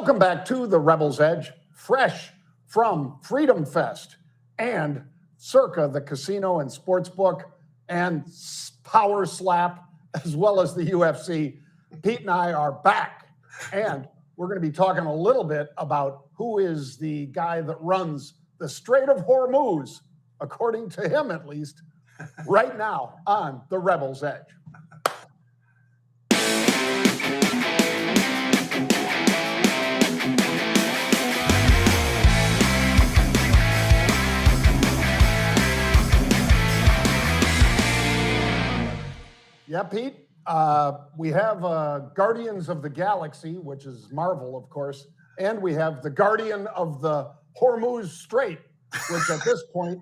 Welcome back to the Rebel's Edge, fresh from Freedom Fest and circa the casino and sportsbook and power slap, as well as the UFC. Pete and I are back, and we're going to be talking a little bit about who is the guy that runs the Strait of Hormuz, according to him at least, right now on the Rebel's Edge. Yeah, Pete, we have Guardians of the Galaxy, which is Marvel, of course, and we have the Guardian of the Hormuz Strait, which at this point,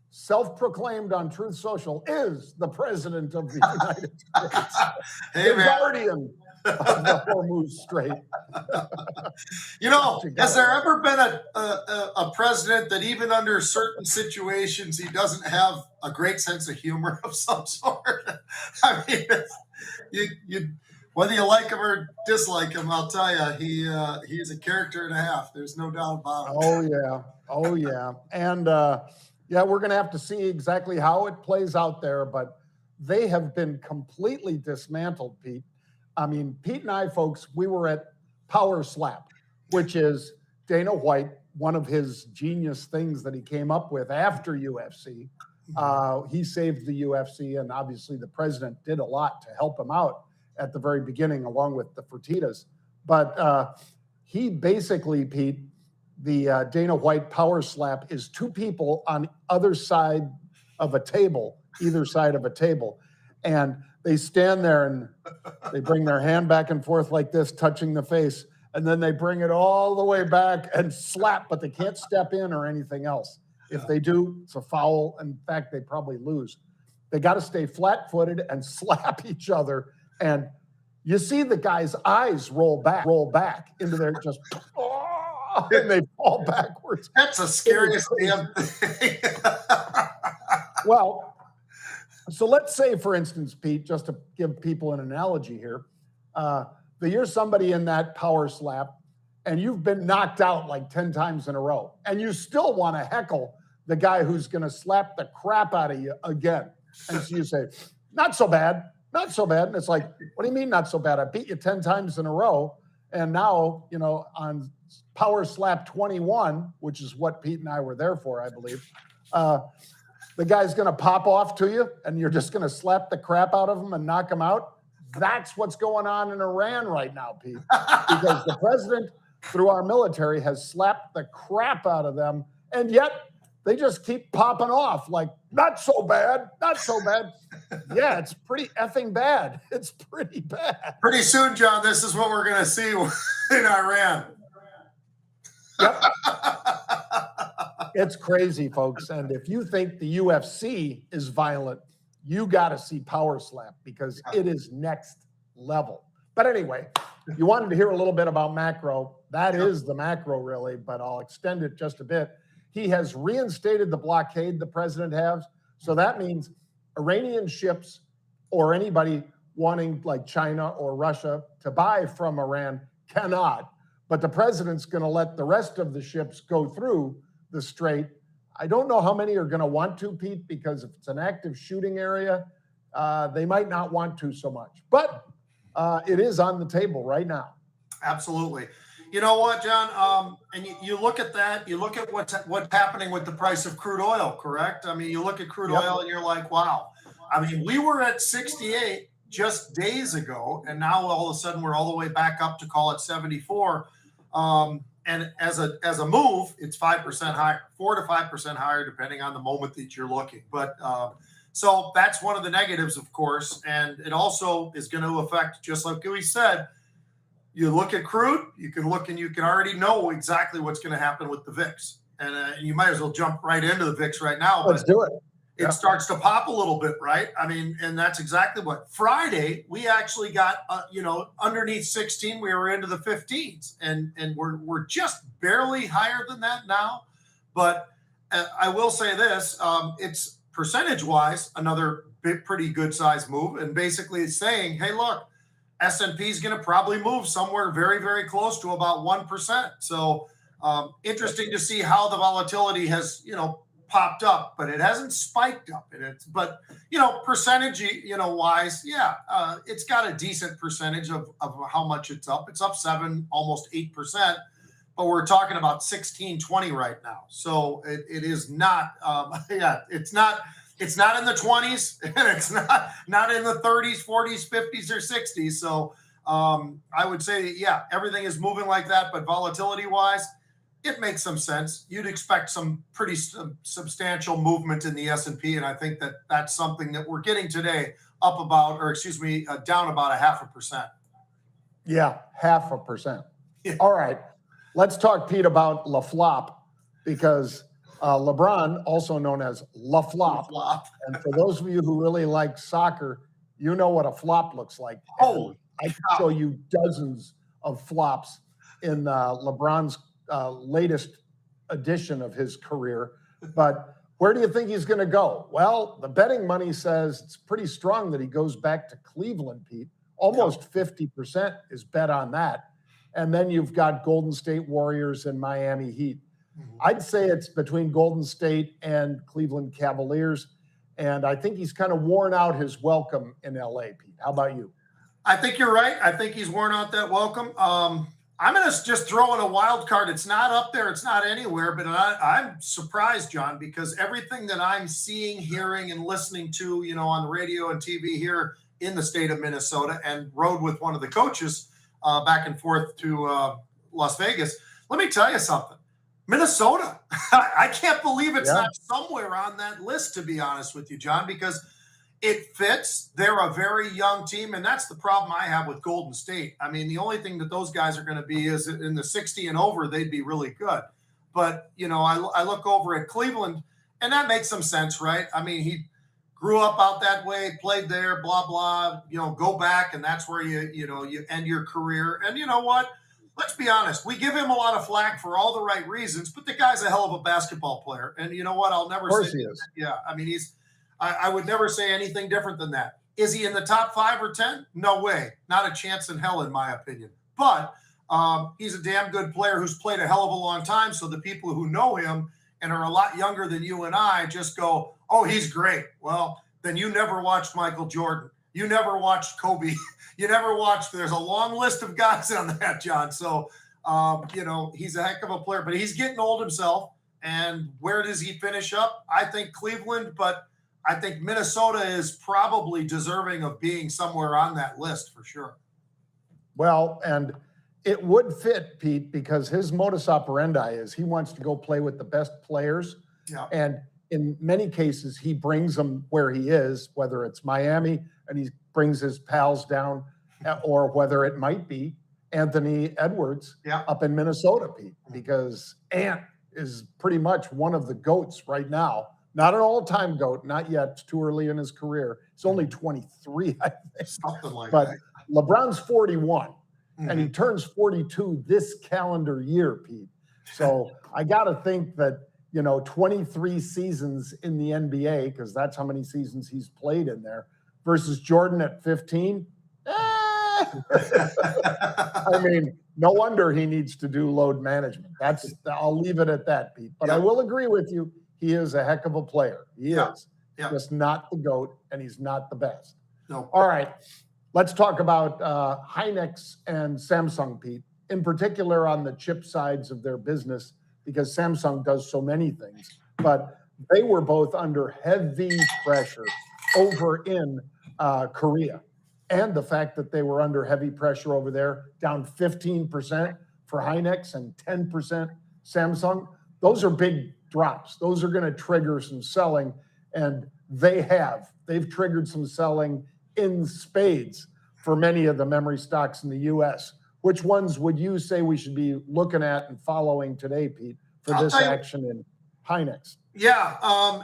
self-proclaimed on Truth Social, is the President of the United States. Hey, the Guardian of the Hormuz Strait. You know, has there ever been a president that even under certain situations, he doesn't have a great sense of humor of some sort? I mean, you whether you like him or dislike him, I'll tell you, he's a character and a half. There's no doubt about it. Oh, yeah. And yeah, we're going to have to see exactly how it plays out there, but they have been completely dismantled, Pete. I mean, Pete and I, folks, we were at Power Slap, which is Dana White, one of his genius things that he came up with after UFC. He saved the UFC, and obviously the president did a lot to help him out at the very beginning, along with the Fertittas. But he basically, Pete, the Dana White Power Slap is two people on either side of a table, and they stand there and they bring their hand back and forth like this, touching the face, and then they bring it all the way back and slap, but they can't step in or anything else. If they do, it's a foul. In fact, they probably lose. They got to stay flat-footed and slap each other. And you see the guy's eyes roll back into their just, and they fall backwards. That's the scariest damn thing. Well, so let's say, for instance, Pete, just to give people an analogy here, that you're somebody in that power slap and you've been knocked out like 10 times in a row, and you still want to heckle the guy who's going to slap the crap out of you again. And so you say, not so bad. And it's like, what do you mean not so bad? I beat you 10 times in a row. And now, you know, on Power Slap 21, which is what Pete and I were there for, I believe, the guy's going to pop off to you and you're just going to slap the crap out of him and knock him out. That's what's going on in Iran right now, Pete, because the president, through our military, has slapped the crap out of them. And yet they just keep popping off like, not so bad. Yeah, it's pretty effing bad. It's pretty bad. Pretty soon, John, this is what we're going to see in Iran. Yep. It's crazy, folks. And if you think the UFC is violent, you got to see Power Slap because it is next level. But anyway, you wanted to hear a little bit about macro. That is the macro, really, but I'll extend it just a bit. He has reinstated the blockade the president has. So that means Iranian ships or anybody wanting, like China or Russia, to buy from Iran cannot. But the president's going to let the rest of the ships go through the strait. I don't know how many are going to want to, Pete, because if it's an active shooting area, they might not want to so much. But it is on the table right now. Absolutely. You know what, John? And you look at that, you look at what's happening with the price of crude oil, correct? I mean, you look at crude oil and you're like, wow. I mean, we were at 68 just days ago, and now all of a sudden we're all the way back up to call it 74. And as a move, it's 5% higher, 4 to 5% higher, depending on the moment that you're looking. But so that's one of the negatives, of course. And it also is going to affect, just like we said, you look at crude, you can look and you can already know exactly what's going to happen with the VIX. And you might as well jump right into the VIX right now. Let's do it. It starts to pop a little bit, right? I mean, and that's exactly what Friday we actually got, underneath 16, we were into the 15s, and we're just barely higher than that now. But I will say this: it's percentage-wise another pretty good size move, and basically it's saying, hey, look, S&P is going to probably move somewhere very, very close to about 1%. So interesting to see how the volatility has, popped up, but it hasn't spiked up. But percentage, wise, yeah, it's got a decent percentage of how much it's up. It's up 7, almost 8%, but we're talking about 16, 20 right now. So it is not, it's not in the 20s, and it's not in the 30s, 40s, 50s, or 60s. So I would say, yeah, everything is moving like that, but volatility wise, it makes some sense. You'd expect some pretty substantial movement in the S&P, and I think that that's something that we're getting today, down about 0.5%. Yeah, 0.5%. Yeah. All right, let's talk, Pete, about La Flop, because LeBron, also known as La Flop, and for those of you who really like soccer, you know what a flop looks like. Oh, I can show you dozens of flops in LeBron's latest edition of his career. But where do you think he's going to go? Well, the betting money says it's pretty strong that he goes back to Cleveland, Pete. Almost 50% is bet on that. And then you've got Golden State Warriors and Miami Heat. I'd say it's between Golden State and Cleveland Cavaliers. And I think he's kind of worn out his welcome in LA, Pete. How about you? I think you're right. I think he's worn out that welcome. I'm going to just throw in a wild card. It's not up there. It's not anywhere, but I'm surprised, John, because everything that I'm seeing, hearing, and listening to, on the radio and TV here in the state of Minnesota, and rode with one of the coaches back and forth to Las Vegas. Let me tell you something. Minnesota, I can't believe it's not somewhere on that list, to be honest with you, John, because it fits. They're a very young team, and that's the problem I have with Golden State. I mean, the only thing that those guys are going to be is in the 60 and over, they'd be really good. But, I look over at Cleveland, and that makes some sense, right? I mean, he grew up out that way, played there, blah, blah, go back, and that's where you end your career. And you know what? Let's be honest. We give him a lot of flack for all the right reasons, but the guy's a hell of a basketball player. And you know what? I'll never say he is. Yeah, I mean, I would never say anything different than that. Is he in the top 5 or 10? No way. Not a chance in hell, in my opinion. But he's a damn good player who's played a hell of a long time. So the people who know him and are a lot younger than you and I just go, oh, he's great. Well, then you never watched Michael Jordan. You never watched Kobe. You never watched. There's a long list of guys on that, John. So, he's a heck of a player, but he's getting old himself. And where does he finish up? I think Cleveland, but I think Minnesota is probably deserving of being somewhere on that list for sure. Well, and it would fit, Pete, because his modus operandi is he wants to go play with the best players. Yeah. And in many cases, he brings them where he is, whether it's Miami and he brings his pals down, or whether it might be Anthony Edwards up in Minnesota, Pete, because Ant is pretty much one of the GOATs right now. Not an all-time GOAT, not yet. It's too early in his career. He's only 23, I think. Something like but that. LeBron's 41, and he turns 42 this calendar year, Pete. So I got to think that, 23 seasons in the NBA, because that's how many seasons he's played in there, versus Jordan at 15. I mean, no wonder he needs to do load management. I'll leave it at that, Pete. But I will agree with you. He is a heck of a player. He is. Yeah. Just not the GOAT, and he's not the best. No. All right. Let's talk about Hynix and Samsung, Pete, in particular on the chip sides of their business, because Samsung does so many things. But they were both under heavy pressure over in Korea. And the fact that they were under heavy pressure over there, down 15% for Hynix and 10% Samsung. Those are big drops. Those are going to trigger some selling. And they've triggered some selling in spades for many of the memory stocks in the U.S. Which ones would you say we should be looking at and following today, Pete, for this action in Hynix? Yeah,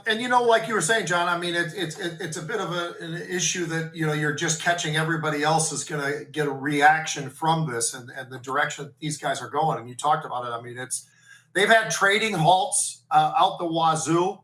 and like you were saying, John, I mean, it's a bit of an issue that you're just catching everybody else is going to get a reaction from this and the direction that these guys are going. And you talked about it. I mean, they've had trading halts out the wazoo.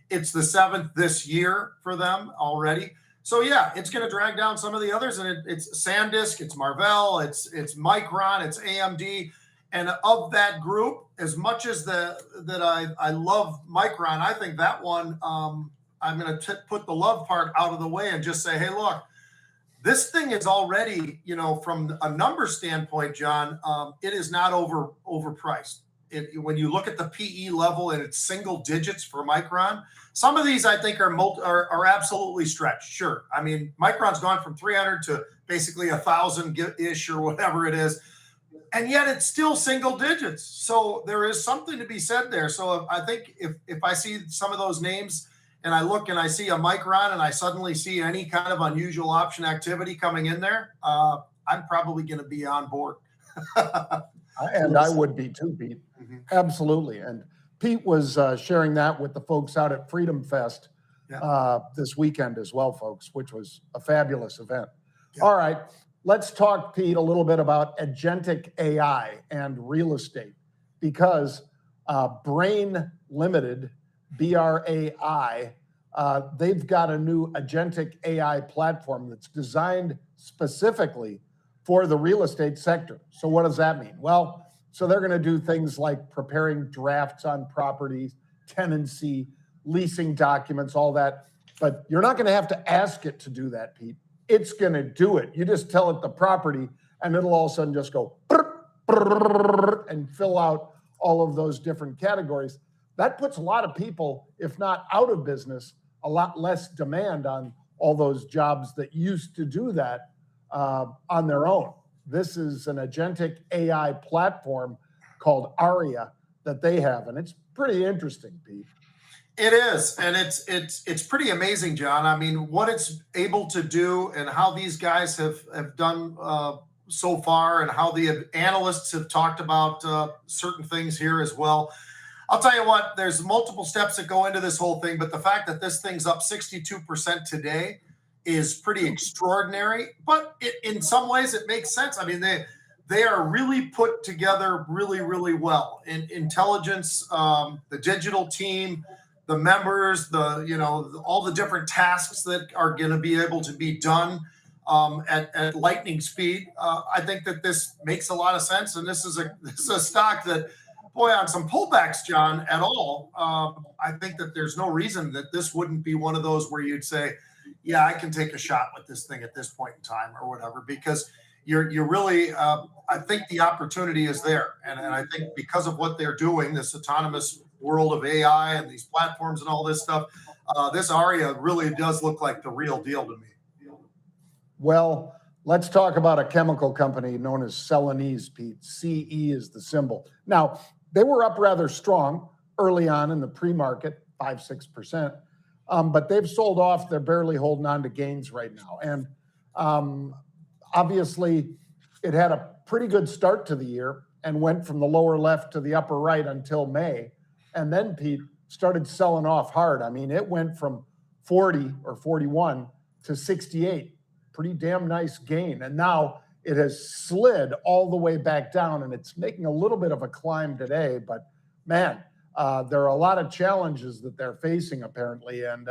It's the 7th this year for them already. So yeah, it's going to drag down some of the others, and it's SanDisk, it's Marvell, it's Micron, it's AMD, and of that group, as much as I love Micron, I think that one I'm going to put the love part out of the way and just say, hey, look, this thing is already, from a number standpoint, John, it is not overpriced. When you look at the PE level and it's single digits for Micron, some of these I think are absolutely stretched. Sure, I mean Micron's gone from 300 to basically 1,000-ish or whatever it is, and yet it's still single digits. So there is something to be said there. So I think if I see some of those names and I look and I see a Micron and I suddenly see any kind of unusual option activity coming in there, I'm probably going to be on board. And I would be too, Pete. Mm-hmm. Absolutely. And Pete was sharing that with the folks out at Freedom Fest this weekend as well, folks, which was a fabulous event. Yeah. All right. Let's talk, Pete, a little bit about agentic AI and real estate, because Brain Limited, BRAI, they've got a new agentic AI platform that's designed specifically for the real estate sector. So what does that mean? Well, so they're going to do things like preparing drafts on properties, tenancy, leasing documents, all that. But you're not going to have to ask it to do that, Pete. It's going to do it. You just tell it the property, and it'll all of a sudden just go and fill out all of those different categories. That puts a lot of people, if not out of business, a lot less demand on all those jobs that used to do that on their own. This is an agentic AI platform called Aria that they have, and it's pretty interesting, Pete. It is, and it's pretty amazing, John. I mean, what it's able to do and how these guys have done so far, and how the analysts have talked about certain things here as well. I'll tell you what, there's multiple steps that go into this whole thing, but the fact that this thing's up 62% today is pretty extraordinary, but in some ways it makes sense. I mean, they are really put together really, really well. In intelligence, the digital team, the members, all the different tasks that are going to be able to be done at lightning speed. I think that this makes a lot of sense, and this is a stock that, boy, on some pullbacks, John, at all, I think that there's no reason that this wouldn't be one of those where you'd say, yeah, I can take a shot with this thing at this point in time or whatever, because you're really, I think the opportunity is there. And I think because of what they're doing, this autonomous world of AI and these platforms and all this stuff, this Aria really does look like the real deal to me. Well, let's talk about a chemical company known as Celanese, Pete. CE is the symbol. Now, they were up rather strong early on in the pre-market, 5-6%. But they've sold off. They're barely holding on to gains right now. And obviously, it had a pretty good start to the year and went from the lower left to the upper right until May. And then, Pete, started selling off hard. I mean, it went from 40 or 41 to 68. Pretty damn nice gain. And now it has slid all the way back down, and it's making a little bit of a climb today. But, man, there are a lot of challenges that they're facing, apparently, and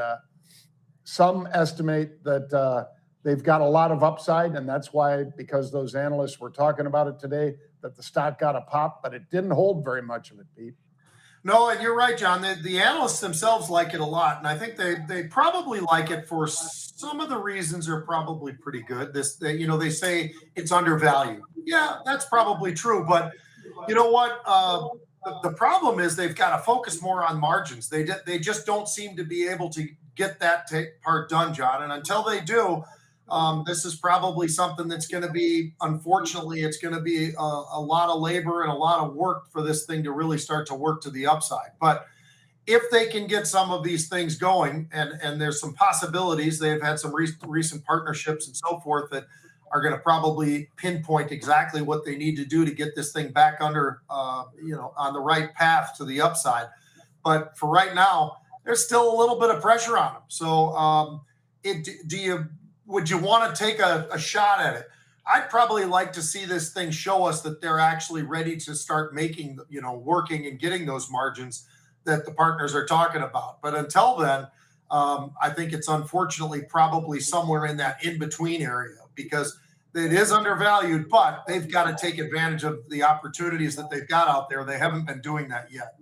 some estimate that they've got a lot of upside, and that's why, because those analysts were talking about it today, that the stock got a pop, but it didn't hold very much of it, Pete. No, and you're right, John. The analysts themselves like it a lot, and I think they probably like it for some of the reasons are probably pretty good. They say it's undervalued. Yeah, that's probably true, but you know what? The problem is they've got to focus more on margins. They just don't seem to be able to get that part done, John. And until they do, this is probably something that's going to be, unfortunately, it's going to be a lot of labor and a lot of work for this thing to really start to work to the upside. But if they can get some of these things going, and there's some possibilities, they've had some recent partnerships and so forth that are going to probably pinpoint exactly what they need to do to get this thing back under, on the right path to the upside. But for right now, there's still a little bit of pressure on them. So would you want to take a shot at it? I'd probably like to see this thing show us that they're actually ready to start making, working and getting those margins that the partners are talking about. But until then, I think it's unfortunately probably somewhere in that in-between area because it is undervalued, but they've got to take advantage of the opportunities that they've got out there. They haven't been doing that yet.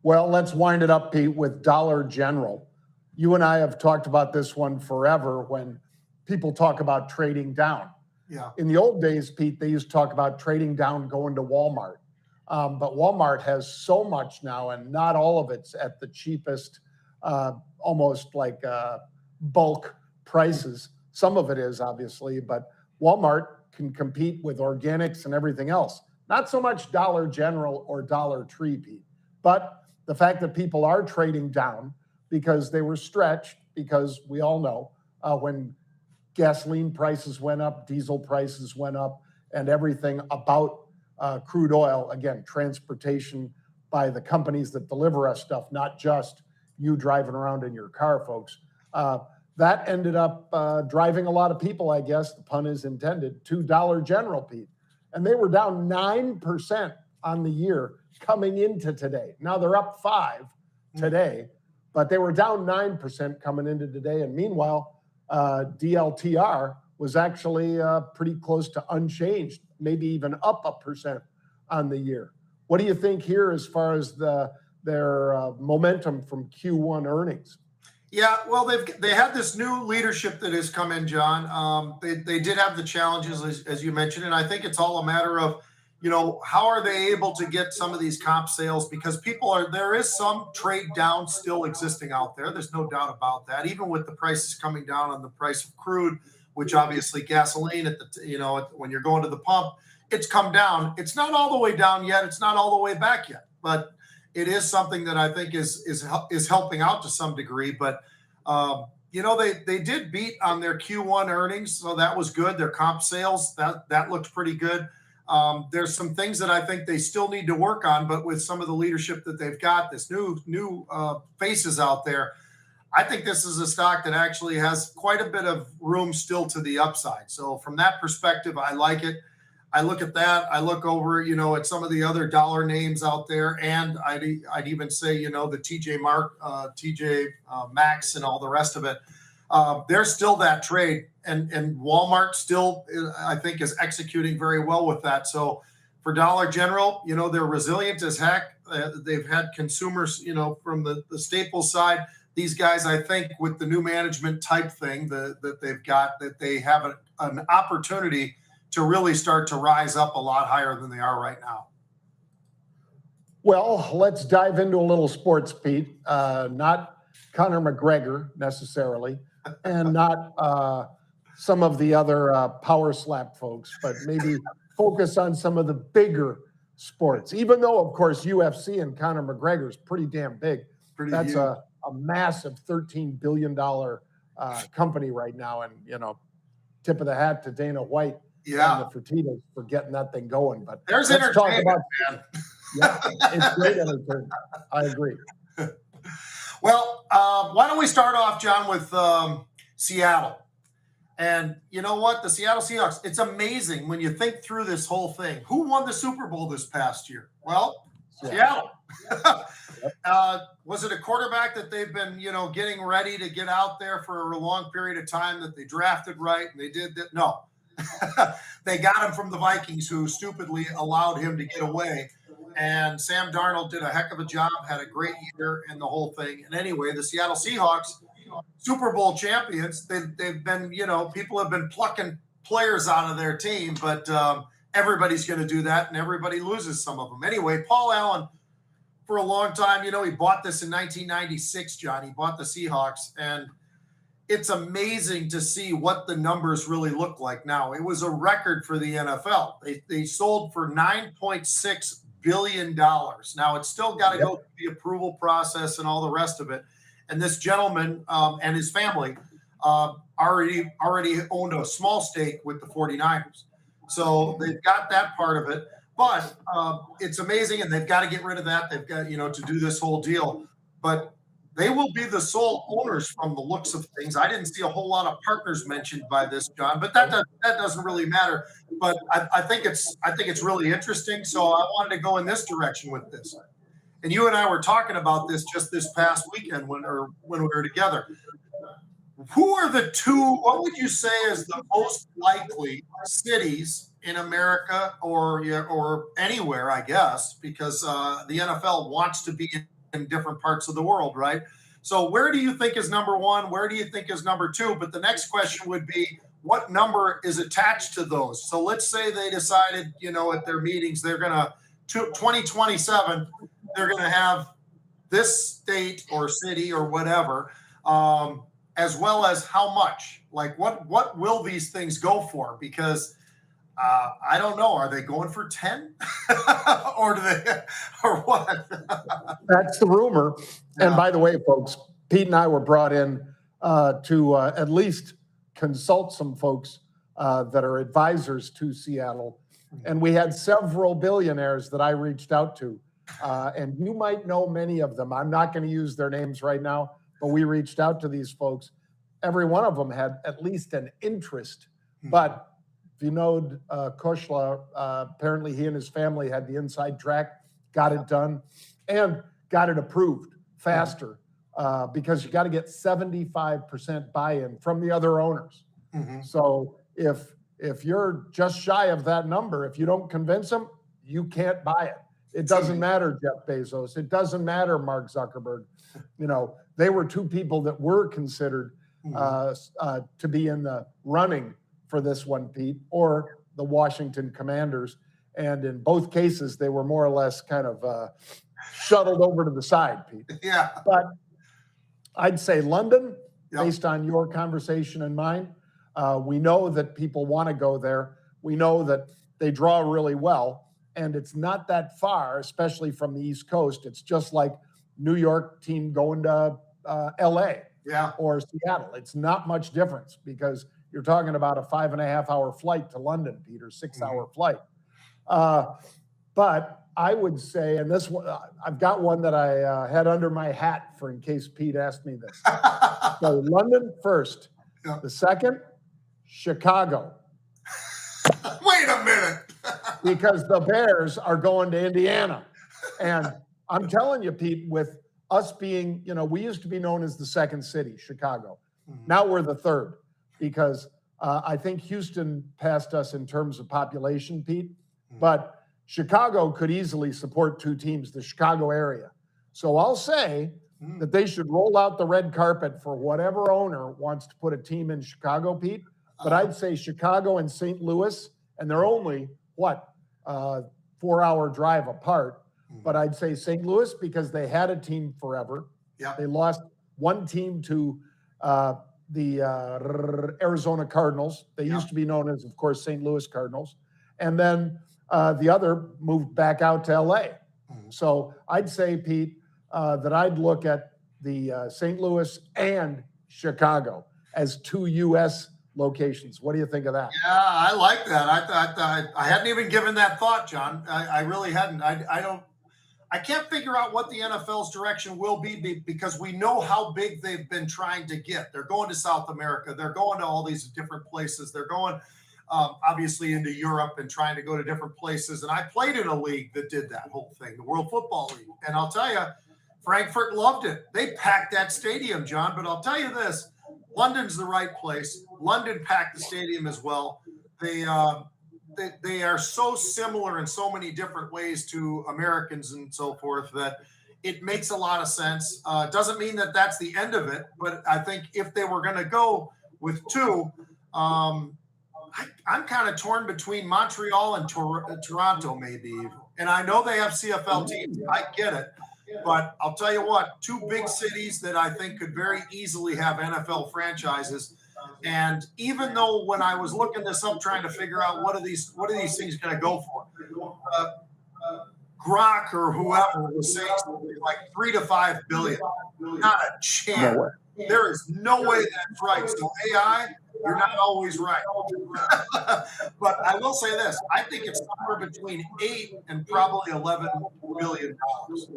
Well, let's wind it up, Pete, with Dollar General. You and I have talked about this one forever when people talk about trading down. Yeah. In the old days, Pete, they used to talk about trading down, going to Walmart. But Walmart has so much now, and not all of it's at the cheapest, almost like bulk prices. Some of it is, obviously, but Walmart can compete with organics and everything else. Not so much Dollar General or Dollar Tree, Pete. But the fact that people are trading down because they were stretched, because we all know when gasoline prices went up, diesel prices went up, and everything about crude oil, again, transportation by the companies that deliver us stuff, not just you driving around in your car, folks. That ended up driving a lot of people, I guess, the pun is intended, to Dollar General, Pete. And they were down 9% on the year coming into today. Now they're up 5 today, but they were down 9% coming into today. And meanwhile, DLTR was actually pretty close to unchanged, maybe even up 1% on the year. What do you think here as far as their momentum from Q1 earnings? Yeah, well, they had this new leadership that has come in, John. They did have the challenges, as you mentioned, and I think it's all a matter of, how are they able to get some of these comp sales? Because there is some trade down still existing out there. There's no doubt about that. Even with the prices coming down on the price of crude, which obviously gasoline when you're going to the pump, it's come down. It's not all the way down yet. It's not all the way back yet, but it is something that I think is helping out to some degree. But they did beat on their Q1 earnings, so that was good. Their comp sales that looked pretty good. There's some things that I think they still need to work on, but with some of the leadership that they've got, this new faces out there, I think this is a stock that actually has quite a bit of room still to the upside. So from that perspective, I like it. I look at that. I look over, at some of the other dollar names out there, and I'd even say, the TJ Maxx, and all the rest of it. There's still that trade, and Walmart still, I think, is executing very well with that. So for Dollar General, they're resilient as heck. They've had consumers, from the staples side. These guys, I think, with the new management type thing that they've got, that they have an opportunity to really start to rise up a lot higher than they are right now. Well, let's dive into a little sports, Pete. Not Conor McGregor necessarily, and not some of the other power slap folks, but maybe focus on some of the bigger sports. Even though, of course, UFC and Conor McGregor is pretty damn big. That's a massive $13 billion company right now. And, tip of the hat to Dana White. Yeah, and the Fertitas for getting that thing going. But there's let's talk entertainment, about, man. Yeah, it's great entertainment. I agree. Well, why don't we start off, John, with Seattle? And you know what? The Seattle Seahawks, it's amazing when you think through this whole thing. Who won the Super Bowl this past year? Well, Seattle. Was it a quarterback that they've been, getting ready to get out there for a long period of time that they drafted right and they did that? No. They got him from the Vikings, who stupidly allowed him to get away. And Sam Darnold did a heck of a job, had a great year in the whole thing. And anyway, the Seattle Seahawks, Super Bowl champions, they've been, people have been plucking players out of their team, but everybody's going to do that, and everybody loses some of them. Anyway, Paul Allen, for a long time, he bought this in 1996, John. He bought the Seahawks, and it's amazing to see what the numbers really look like now. It was a record for the NFL. They sold for $9.6 billion. Now, it's still got to go through the approval process and all the rest of it. And this gentleman and his family already owned a small stake with the 49ers. So they've got that part of it. But it's amazing, and they've got to get rid of that. They've got, to do this whole deal. But they will be the sole owners from the looks of things. I didn't see a whole lot of partners mentioned by this, John, but that doesn't really matter. But I think it's really interesting. So I wanted to go in this direction with this. and you and I were talking about this just this past weekend when we were together. Who are the two? What would you say is the most likely cities in America or anywhere? I guess because the NFL wants to be in different parts of the world, right? So where do you think is number one? Where do you think is number two? But the next question would be, what number is attached to those? So let's say they decided, at their meetings, they're going to 2027, they're going to have this state or city or whatever, as well as how much. Like what will these things go for? Because I don't know. Are they going for 10 or what? That's the rumor. Yeah. And by the way, folks, Pete and I were brought in to at least consult some folks that are advisors to Seattle. And we had several billionaires that I reached out to. And you might know many of them. I'm not going to use their names right now, but we reached out to these folks. Every one of them had at least an interest. But Vinod Khosla, apparently he and his family had the inside track, got it done, and got it approved faster because you got to get 75% buy-in from the other owners. So if you're just shy of that number, if you don't convince them, you can't buy it. It doesn't matter Jeff Bezos. It doesn't matter Mark Zuckerberg. They were two people that were considered to be in the running for this one, Pete, or the Washington Commanders. And in both cases, they were more or less kind of shuttled over to the side, Pete. Yeah. But I'd say London, based on your conversation and mine. We know that people want to go there. We know that they draw really well. And it's not that far, especially from the East Coast. It's just like New York team going to LA or Seattle. It's not much difference because you're talking about a 5.5-hour flight to London, Peter, 6-hour flight. But I would say, and this one, I've got one that I had under my hat for in case Pete asked me this. So London first. The second, Chicago. Wait a minute. Because the Bears are going to Indiana. And I'm telling you, Pete, with us being, we used to be known as the second city, Chicago. Now we're the third because I think Houston passed us in terms of population, Pete. But Chicago could easily support two teams, the Chicago area. So I'll say that they should roll out the red carpet for whatever owner wants to put a team in Chicago, Pete. But I'd say Chicago and St. Louis, and they're only, 4-hour drive apart. But I'd say St. Louis because they had a team forever. They lost one team to the Arizona Cardinals. They used to be known as, of course, St. Louis Cardinals. And then the other moved back out to LA. So I'd say, Pete, that I'd look at the St. Louis and Chicago as two U.S. locations. What do you think of that? Yeah, I like that. I hadn't even given that thought, John. I really hadn't. I can't figure out what the NFL's direction will be because we know how big they've been trying to get. They're going to South America. They're going to all these different places. They're going, obviously, into Europe and trying to go to different places. And I played in a league that did that whole thing, the World Football League. And I'll tell you, Frankfurt loved it. They packed that stadium, John. But I'll tell you this, London's the right place. London packed the stadium as well. They are so similar in so many different ways to Americans and so forth that it makes a lot of sense. Doesn't mean that that's the end of it, but I think if they were going to go with two, I'm kind of torn between Montreal and Toronto, maybe. And I know they have CFL teams. I get it. But I'll tell you what, two big cities that I think could very easily have NFL franchises. And even though when I was looking this up, trying to figure out what are these things going to go for, Grok or whoever was saying something like 3 to 5 billion. Not a chance. No way. There is no way that's right. So AI, you're not always right. But I will say this: I think it's somewhere between 8 and probably $11 billion.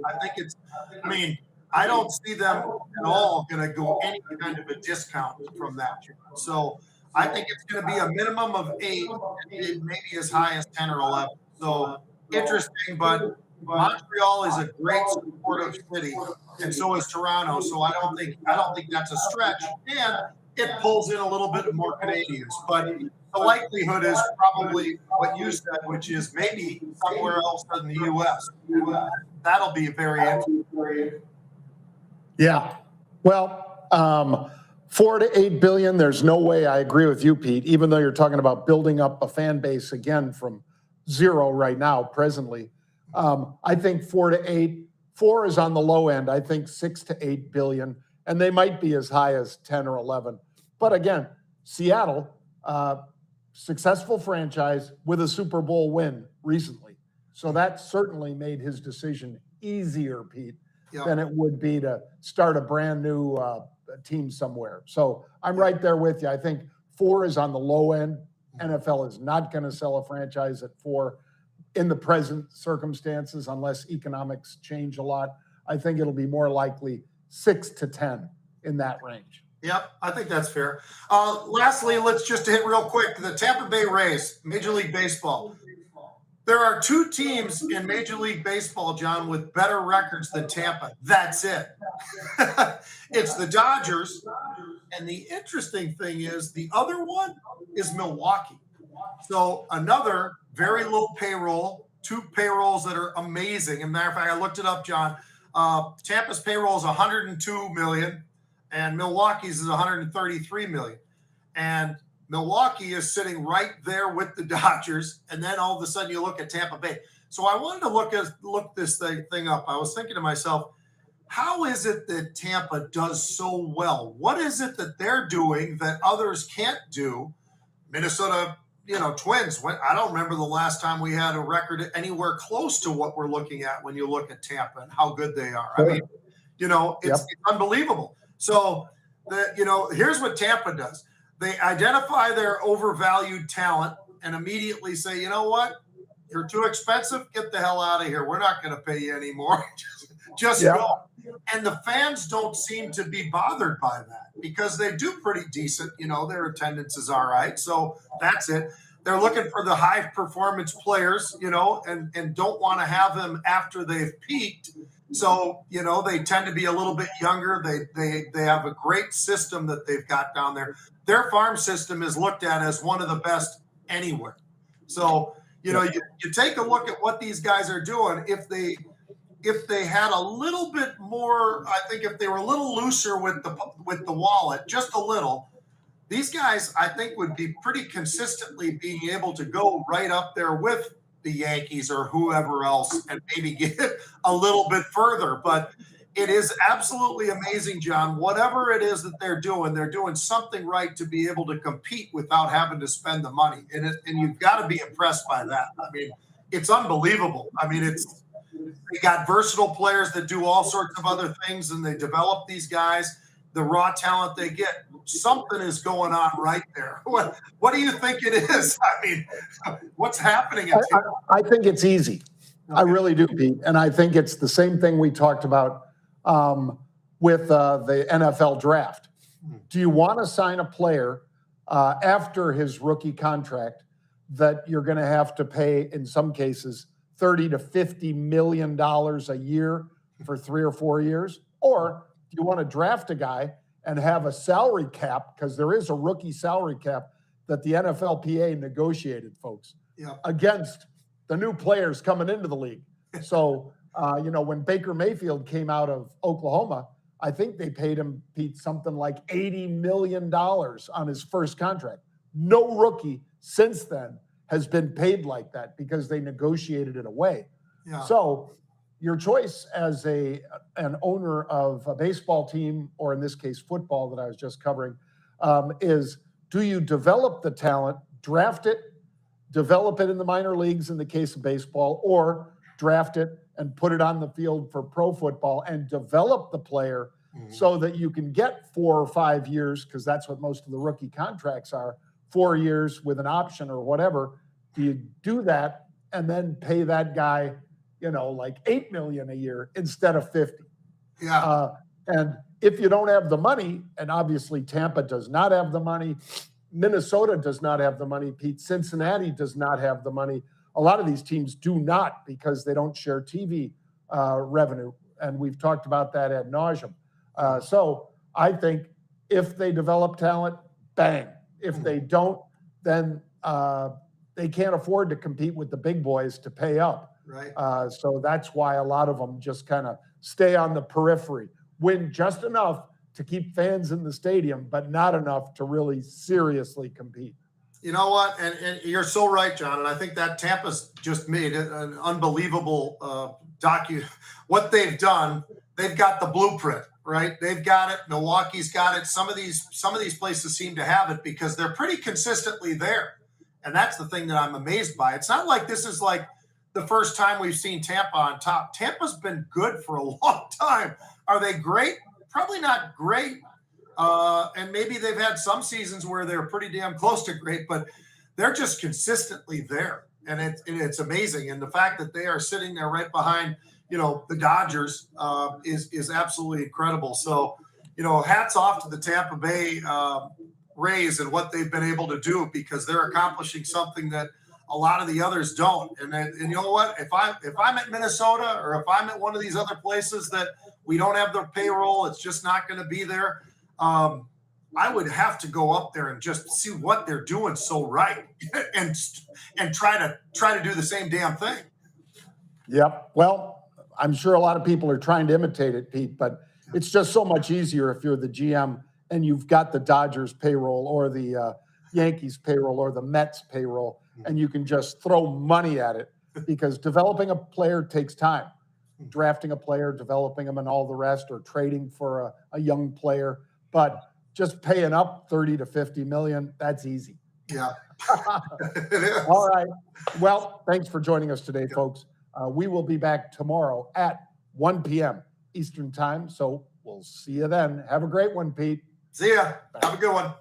I think it's. I mean, I don't see them at all going to go any kind of a discount from that. So I think it's going to be a minimum of 8, maybe as high as 10 or 11. So interesting, but Montreal is a great supportive city, and so is Toronto. So I don't think that's a stretch, and it pulls in a little bit more Canadians. But the likelihood is probably what you said, which is maybe somewhere else in the U.S. That'll be very interesting. Yeah. Well, 4 to 8 billion. There's no way. I agree with you, Pete. Even though you're talking about building up a fan base again from zero right now, presently, I think 4 to 8. 4 is on the low end. I think 6 to 8 billion, and they might be as high as 10 or 11. But again, Seattle, successful franchise with a Super Bowl win recently, so that certainly made his decision easier, Pete, than it would be to start a brand new team somewhere. So I'm right there with you. I think 4 is on the low end. NFL is not going to sell a franchise at 4 in the present circumstances unless economics change a lot. I think it'll be more likely 6 to 10 in that range. Yep, I think that's fair. Lastly, let's just hit real quick the Tampa Bay Rays, Major League Baseball. There are 2 teams in Major League Baseball, John, with better records than Tampa. That's it. It's the Dodgers. And the interesting thing is the other one is Milwaukee. So another very low payroll, 2 payrolls that are amazing. As a matter of fact, I looked it up, John. Tampa's payroll is $102 million, and Milwaukee's is $133 million. And Milwaukee is sitting right there with the Dodgers, and then all of a sudden you look at Tampa Bay. So I wanted to look this thing up. I was thinking to myself, how is it that Tampa does so well? What is it that they're doing that others can't do? Minnesota, Twins. I don't remember the last time we had a record anywhere close to what we're looking at when you look at Tampa and how good they are. I mean, it's unbelievable. So, here's what Tampa does. They identify their overvalued talent and immediately say, you know what? You're too expensive. Get the hell out of here. We're not going to pay you anymore. Just go. And the fans don't seem to be bothered by that because they do pretty decent. Their attendance is all right. So that's it. They're looking for the high performance players, and don't want to have them after they've peaked. So, they tend to be a little bit younger. They have a great system that they've got down there. Their farm system is looked at as one of the best anywhere. So, you take a look at what these guys are doing. If they had a little bit more, I think if they were a little looser with the wallet, just a little, these guys, I think, would be pretty consistently being able to go right up there with the Yankees or whoever else and maybe get a little bit further. But it is absolutely amazing, John. Whatever it is that they're doing something right to be able to compete without having to spend the money. And you've got to be impressed by that. I mean, it's unbelievable. I mean, they got versatile players that do all sorts of other things, and they develop these guys. The raw talent they get, something is going on right there. What do you think it is? I mean, what's happening? I think it's easy. Okay. I really do, Pete. And I think it's the same thing we talked about with the NFL draft. Do you want to sign a player after his rookie contract that you're going to have to pay, in some cases, $30 to $50 million a year for 3 or 4 years? Or do you want to draft a guy and have a salary cap, because there is a rookie salary cap that the NFLPA negotiated, folks, against the new players coming into the league. So, when Baker Mayfield came out of Oklahoma, I think they paid him, Pete, something like $80 million on his first contract. No rookie since then has been paid like that because they negotiated it away. Yeah. So your choice as an owner of a baseball team, or in this case, football that I was just covering, is do you develop the talent, draft it, develop it in the minor leagues in the case of baseball, or draft it and put it on the field for pro football and develop the player so that you can get 4 or 5 years, because that's what most of the rookie contracts are, 4 years with an option or whatever. Do you do that and then pay that guy, like $8 million a year instead of 50? Yeah. And if you don't have the money, and obviously Tampa does not have the money, Minnesota does not have the money, Pete, Cincinnati does not have the money. a lot of these teams do not because they don't share TV revenue. And we've talked about that ad nauseum. So I think if they develop talent, bang. If they don't, then they can't afford to compete with the big boys to pay up. Right. So that's why a lot of them just kind of stay on the periphery, win just enough to keep fans in the stadium, but not enough to really seriously compete. You know what? And you're so right, John. And I think that Tampa's just made an unbelievable what they've done. They've got the blueprint, right? They've got it. Milwaukee's got it. Some of these places seem to have it because they're pretty consistently there. And that's the thing that I'm amazed by. It's not like this is like the first time we've seen Tampa on top. Tampa's been good for a long time. Are they great? Probably not great. And maybe they've had some seasons where they're pretty damn close to great, but they're just consistently there. And it's amazing. And the fact that they are sitting there right behind, the Dodgers is absolutely incredible. So, hats off to the Tampa Bay Rays and what they've been able to do, because they're accomplishing something that a lot of the others don't. And you know what? If I'm at Minnesota, or if I'm at one of these other places that we don't have their payroll, it's just not going to be there. I would have to go up there and just see what they're doing so right, and try to do the same damn thing. Yep. Well, I'm sure a lot of people are trying to imitate it, Pete, but it's just so much easier if you're the GM and you've got the Dodgers payroll or the Yankees payroll or the Mets payroll, and you can just throw money at it, because developing a player takes time. Drafting a player, developing them, and all the rest, or trading for a young player. But just paying up 30 to 50 million, that's easy. Yeah. All right. Well, thanks for joining us today, folks. We will be back tomorrow at 1 p.m. Eastern time. So we'll see you then. Have a great one, Pete. See ya. Have a good one.